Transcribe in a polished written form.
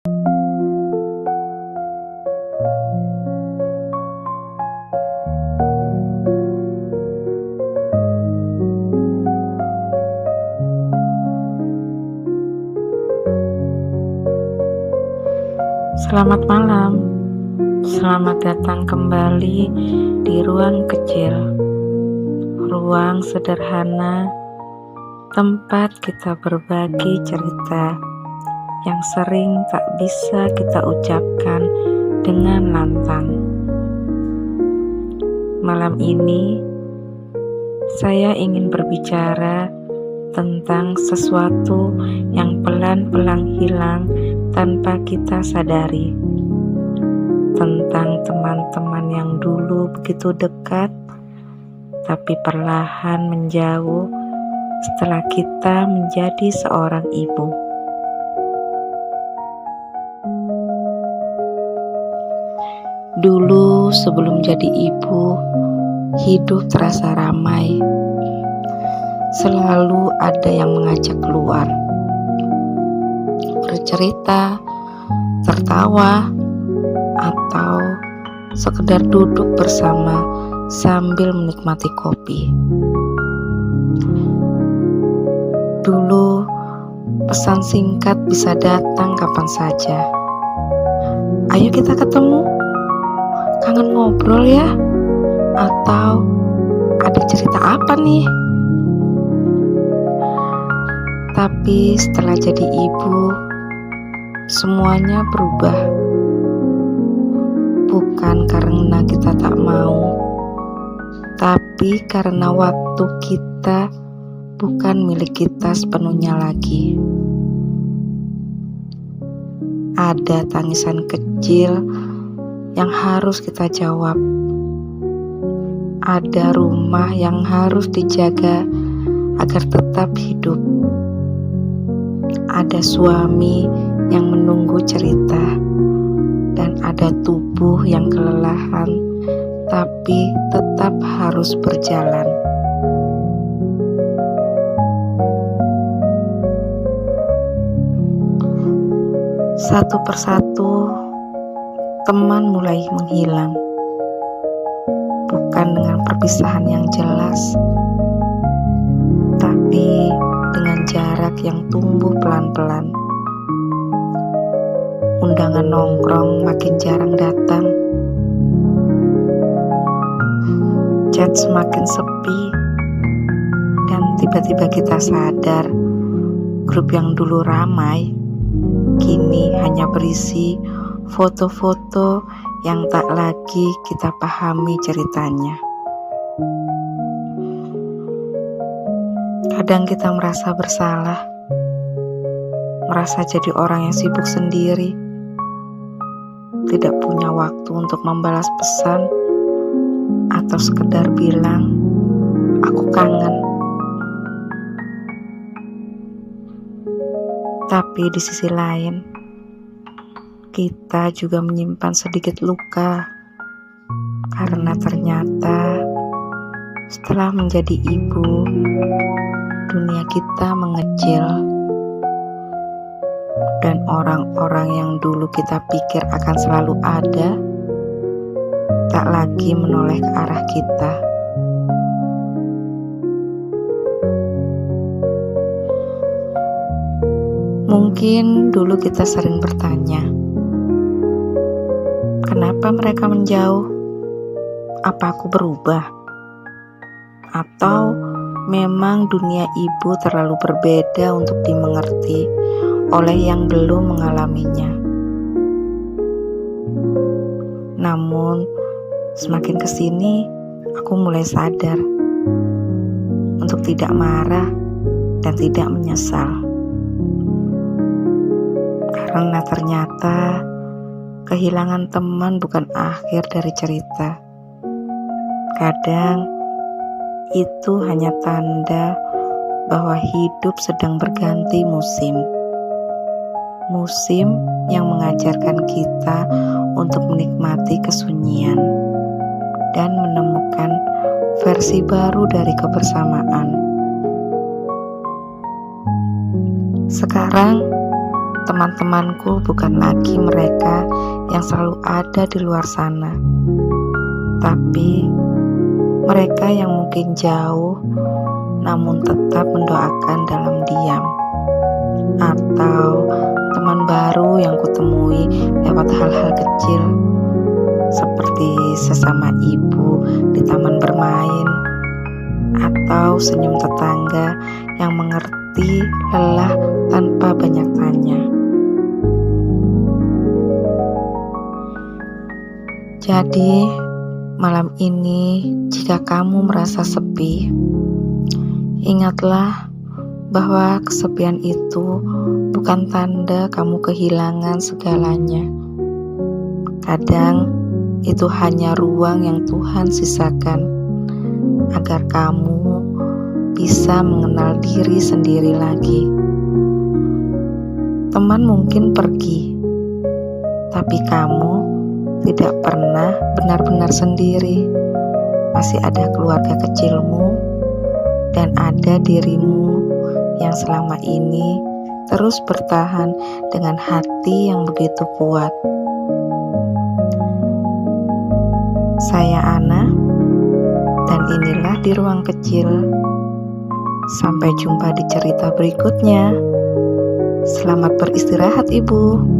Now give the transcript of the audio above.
Selamat malam, selamat datang kembali di ruang kecil, ruang sederhana, tempat kita berbagi cerita yang sering tak bisa kita ucapkan dengan lantang. Malam ini, saya ingin berbicara tentang sesuatu yang pelan-pelan hilang tanpa kita sadari, tentang teman-teman yang dulu begitu dekat tapi perlahan menjauh setelah kita menjadi seorang ibu. Dulu sebelum jadi ibu, hidup terasa ramai. Selalu ada yang mengajak keluar, bercerita, tertawa, atau sekedar duduk bersama sambil menikmati kopi. Dulu pesan singkat bisa datang kapan saja. Ayo kita ketemu, kangen ngobrol ya, atau ada cerita apa nih? Tapi setelah jadi ibu, semuanya berubah. Bukan karena kita tak mau, tapi karena waktu kita bukan milik kita sepenuhnya lagi. Ada tangisan kecil yang harus kita jawab. Ada rumah yang harus dijaga agar tetap hidup. Ada suami yang menunggu cerita, dan ada tubuh yang kelelahan tapi tetap harus berjalan. Satu persatu teman mulai menghilang, bukan dengan perpisahan yang jelas, tapi dengan jarak yang tumbuh pelan-pelan. Undangan nongkrong makin jarang datang, chat semakin sepi, dan tiba-tiba kita sadar grup yang dulu ramai kini hanya berisi foto-foto yang tak lagi kita pahami ceritanya. Kadang kita merasa bersalah, merasa jadi orang yang sibuk sendiri, tidak punya waktu untuk membalas pesan atau sekedar bilang, "Aku kangen." Tapi di sisi lain, kita juga menyimpan sedikit luka, karena ternyata setelah menjadi ibu, dunia kita mengecil, dan orang-orang yang dulu kita pikir akan selalu ada, tak lagi menoleh ke arah kita. Mungkin dulu kita sering bertanya, kenapa mereka menjauh? Apa aku berubah? Atau memang dunia ibu terlalu berbeda untuk dimengerti oleh yang belum mengalaminya? Namun, semakin kesini, aku mulai sadar untuk tidak marah dan tidak menyesal. Karena ternyata kehilangan teman bukan akhir dari cerita. Kadang itu hanya tanda bahwa hidup sedang berganti musim. Musim yang mengajarkan kita untuk menikmati kesunyian dan menemukan versi baru dari kebersamaan. Sekarang teman-temanku bukan lagi mereka yang selalu ada di luar sana, tapi mereka yang mungkin jauh namun tetap mendoakan dalam diam. Atau teman baru yang kutemui lewat hal-hal kecil, seperti sesama ibu di taman bermain, atau senyum tetangga yang mengerti lelah tanpa banyak tanya. Jadi, malam ini jika kamu merasa sepi, ingatlah bahwa kesepian itu bukan tanda kamu kehilangan segalanya. Kadang itu hanya ruang yang Tuhan sisakan agar kamu bisa mengenal diri sendiri lagi. Teman mungkin pergi, tapi kamu tidak pernah benar-benar sendiri. Masih ada keluarga kecilmu dan ada dirimu yang selama ini terus bertahan dengan hati yang begitu kuat. Saya Ana, dan inilah Di Ruang Kecil. Sampai jumpa di cerita berikutnya. Selamat beristirahat, Ibu.